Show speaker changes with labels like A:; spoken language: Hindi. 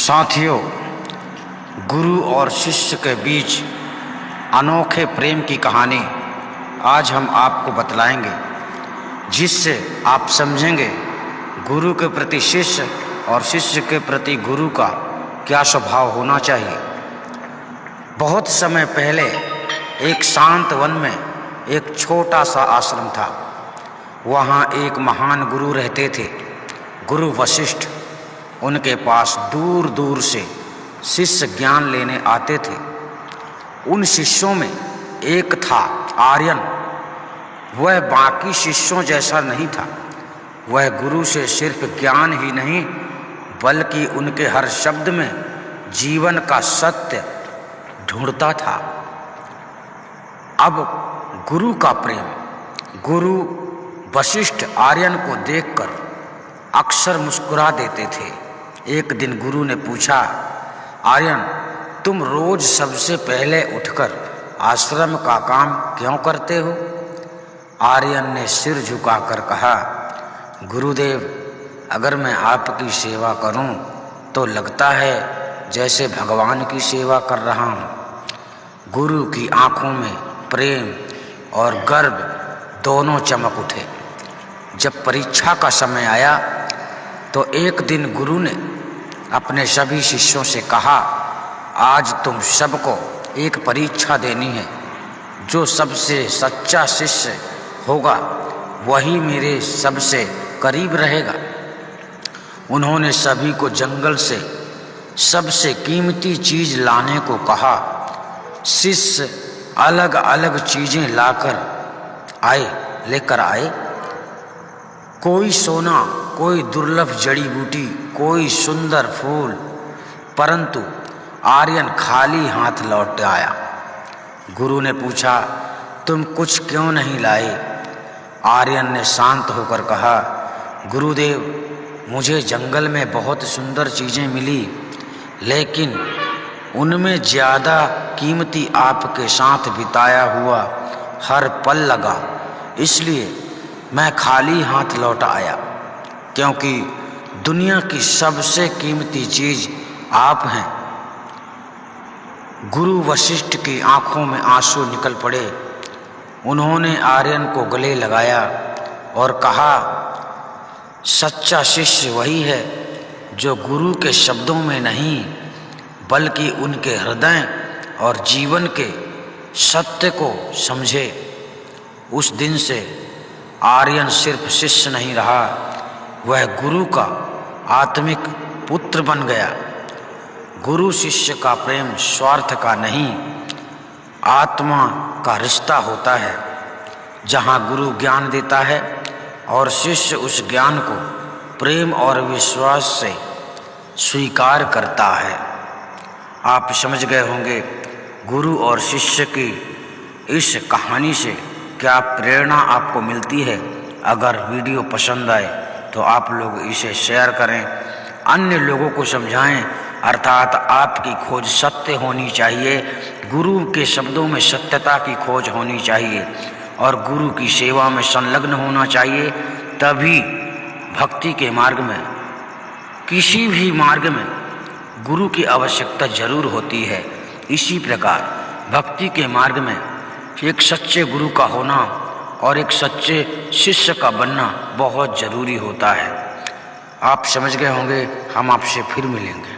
A: साथियों, गुरु और शिष्य के बीच अनोखे प्रेम की कहानी आज हम आपको बतलाएंगे, जिससे आप समझेंगे गुरु के प्रति शिष्य और शिष्य के प्रति गुरु का क्या स्वभाव होना चाहिए। बहुत समय पहले एक शांत वन में एक छोटा सा आश्रम था। वहाँ एक महान गुरु रहते थे, गुरु वशिष्ठ। उनके पास दूर दूर से शिष्य ज्ञान लेने आते थे। उन शिष्यों में एक था आर्यन। वह बाकी शिष्यों जैसा नहीं था। वह गुरु से सिर्फ ज्ञान ही नहीं, बल्कि उनके हर शब्द में जीवन का सत्य ढूंढता था। अब गुरु का प्रेम। गुरु वशिष्ठ आर्यन को देखकर अक्सर मुस्कुरा देते थे। एक दिन गुरु ने पूछा, आर्यन, तुम रोज सबसे पहले उठकर आश्रम का काम क्यों करते हो? आर्यन ने सिर झुकाकर कहा, गुरुदेव, अगर मैं आपकी सेवा करूं तो लगता है जैसे भगवान की सेवा कर रहा हूं। गुरु की आंखों में प्रेम और गर्व दोनों चमक उठे। जब परीक्षा का समय आया तो एक दिन गुरु ने अपने सभी शिष्यों से कहा, आज तुम सबको एक परीक्षा देनी है। जो सबसे सच्चा शिष्य होगा वही मेरे सबसे करीब रहेगा। उन्होंने सभी को जंगल से सबसे कीमती चीज लाने को कहा। शिष्य अलग अलग चीजें लेकर आए। कोई सोना, कोई दुर्लभ जड़ी बूटी, कोई सुंदर फूल, परंतु आर्यन खाली हाथ लौट आया। गुरु ने पूछा, तुम कुछ क्यों नहीं लाए? आर्यन ने शांत होकर कहा, गुरुदेव, मुझे जंगल में बहुत सुंदर चीजें मिली, लेकिन उनमें ज़्यादा कीमती आपके साथ बिताया हुआ हर पल लगा। इसलिए मैं खाली हाथ लौट आया, क्योंकि दुनिया की सबसे कीमती चीज आप हैं। गुरु वशिष्ठ की आंखों में आंसू निकल पड़े। उन्होंने आर्यन को गले लगाया और कहा, सच्चा शिष्य वही है जो गुरु के शब्दों में नहीं, बल्कि उनके हृदय और जीवन के सत्य को समझे। उस दिन से आर्यन सिर्फ शिष्य नहीं रहा, वह गुरु का आत्मिक पुत्र बन गया। गुरु शिष्य का प्रेम स्वार्थ का नहीं, आत्मा का रिश्ता होता है। जहाँ गुरु ज्ञान देता है और शिष्य उस ज्ञान को प्रेम और विश्वास से स्वीकार करता है। आप समझ गए होंगे गुरु और शिष्य की इस कहानी से क्या प्रेरणा आपको मिलती है। अगर वीडियो पसंद आए तो आप लोग इसे शेयर करें, अन्य लोगों को समझाएं। अर्थात आपकी खोज सत्य होनी चाहिए, गुरु के शब्दों में सत्यता की खोज होनी चाहिए और गुरु की सेवा में संलग्न होना चाहिए। तभी भक्ति के मार्ग में, किसी भी मार्ग में गुरु की आवश्यकता जरूर होती है। इसी प्रकार भक्ति के मार्ग में एक सच्चे गुरु का होना और एक सच्चे शिष्य का बनना बहुत ज़रूरी होता है। आप समझ गए होंगे। हम आपसे फिर मिलेंगे।